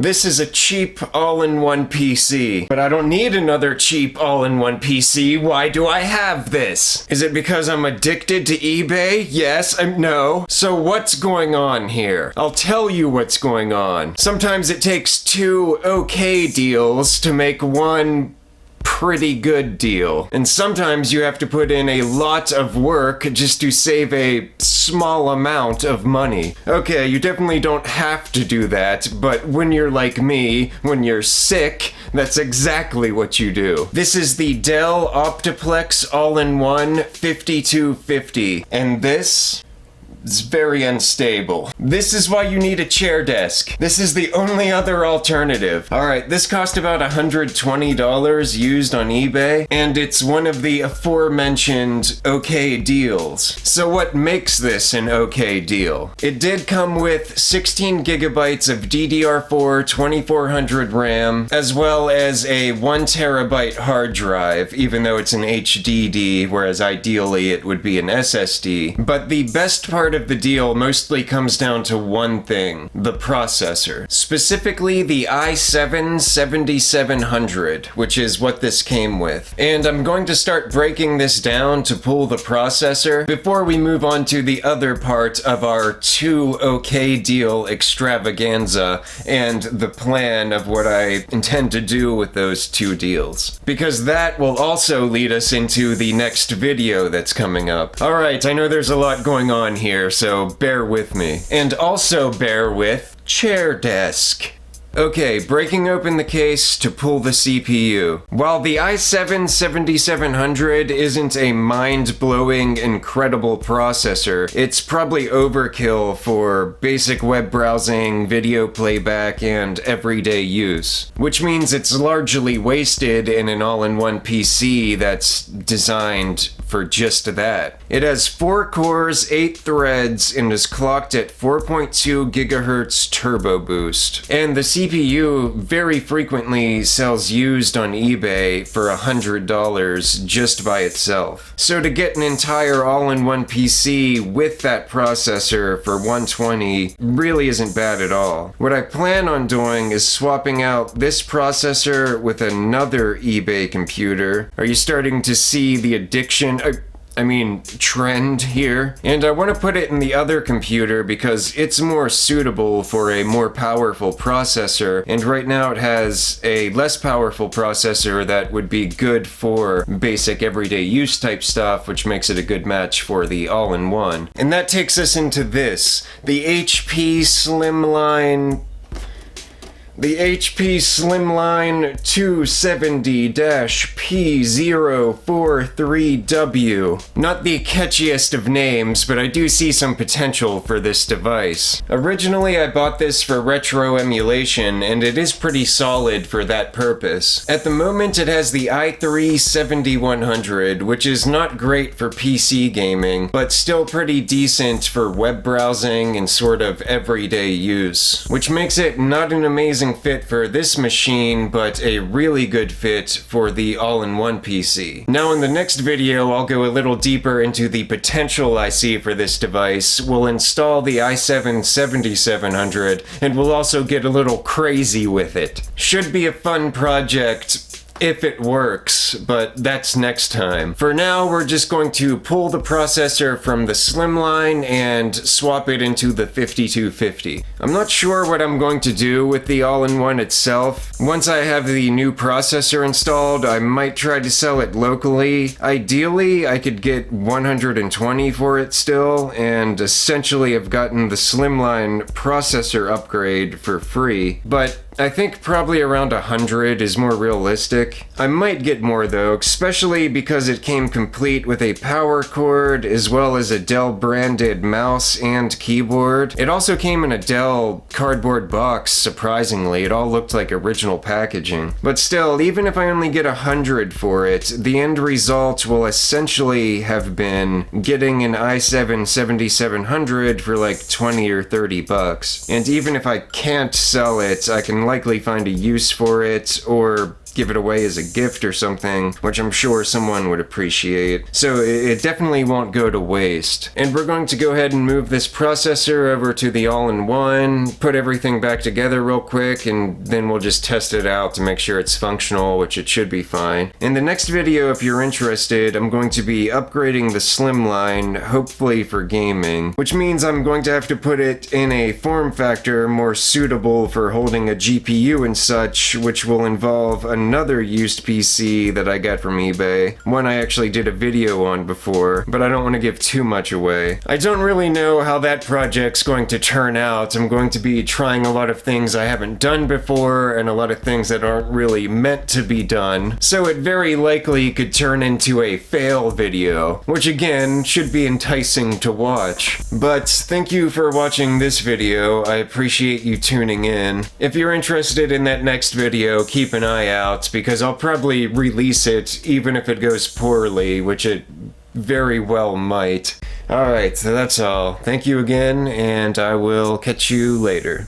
This is a cheap all-in-one PC, but I don't need another cheap all-in-one PC. Why do I have this? Is it because I'm addicted to eBay? Yes, no. So what's going on here? I'll tell you what's going on. Sometimes it takes two okay deals to make one pretty good deal. And sometimes you have to put in a lot of work just to save a small amount of money. Okay, you definitely don't have to do that, but when you're like me, when you're sick, that's exactly what you do. This is the Dell Optiplex All-in-One 5250, and this is very unstable. This is why you need a chair desk. This is the only other alternative. Alright, this cost about $120 used on eBay, and it's one of the aforementioned okay deals. So what makes this an okay deal? It did come with 16 gigabytes of DDR4 2400 RAM, as well as a 1 terabyte hard drive, even though it's an HDD, whereas ideally it would be an SSD. But the best part of the deal mostly comes down to one thing: the processor. Specifically the i7-7700, which is what this came with. And I'm going to start breaking this down to pull the processor before we move on to the other part of our two okay deal extravaganza and the plan of what I intend to do with those two deals. Because that will also lead us into the next video that's coming up. Alright, I know there's a lot going on here, so bear with me. And also bear with chair desk. Okay, breaking open the case to pull the CPU. While the i7-7700 isn't a mind-blowing, incredible processor, it's probably overkill for basic web browsing, video playback, and everyday use. Which means it's largely wasted in an all-in-one PC that's designed for just that. It has 4 cores, 8 threads, and is clocked at 4.2 gigahertz turbo boost. And the CPU very frequently sells used on eBay for $100 just by itself. So to get an entire all-in-one PC with that processor for $120 really isn't bad at all. What I plan on doing is swapping out this processor with another eBay computer. Are you starting to see the addiction? Trend here. And I want to put it in the other computer because it's more suitable for a more powerful processor, and right now it has a less powerful processor that would be good for basic everyday use type stuff, which makes it a good match for the all-in-one. And that takes us into this, the HP Slimline 270-P043W. Not the catchiest of names, but I do see some potential for this device. Originally, I bought this for retro emulation, and it is pretty solid for that purpose. At the moment, it has the i3-7100, which is not great for PC gaming, but still pretty decent for web browsing and sort of everyday use, which makes it not an amazing fit for this machine, but a really good fit for the all-in-one PC. Now in the next video, I'll go a little deeper into the potential I see for this device. We'll install the i7-7700, and we'll also get a little crazy with it. Should be a fun project if it works, but that's next time. For now, we're just going to pull the processor from the Slimline and swap it into the 5250. I'm not sure what I'm going to do with the all-in-one itself. Once I have the new processor installed, I might try to sell it locally. Ideally, I could get $120 for it still, and essentially have gotten the Slimline processor upgrade for free, but I think probably around 100 is more realistic. I might get more though, especially because it came complete with a power cord as well as a Dell branded mouse and keyboard. It also came in a Dell cardboard box, surprisingly. It all looked like original packaging. But still, even if I only get 100 for it, the end result will essentially have been getting an i7-7700 for like 20 or 30 bucks. And even if I can't sell it, I can likely find a use for it, or give it away as a gift or something, which I'm sure someone would appreciate. So it definitely won't go to waste. And we're going to go ahead and move this processor over to the all-in-one, put everything back together real quick, and then we'll just test it out to make sure it's functional, which it should be fine. In the next video, if you're interested, I'm going to be upgrading the Slimline, hopefully for gaming, which means I'm going to have to put it in a form factor more suitable for holding a GPU and such, which will involve another used PC that I got from eBay, one I actually did a video on before, but I don't want to give too much away. I don't really know how that project's going to turn out. I'm going to be trying a lot of things I haven't done before, and a lot of things that aren't really meant to be done, so it very likely could turn into a fail video, which again, should be enticing to watch. But thank you for watching this video, I appreciate you tuning in. If you're interested in that next video, keep an eye out, because I'll probably release it even if it goes poorly, which it very well might. Alright, so that's all. Thank you again, and I will catch you later.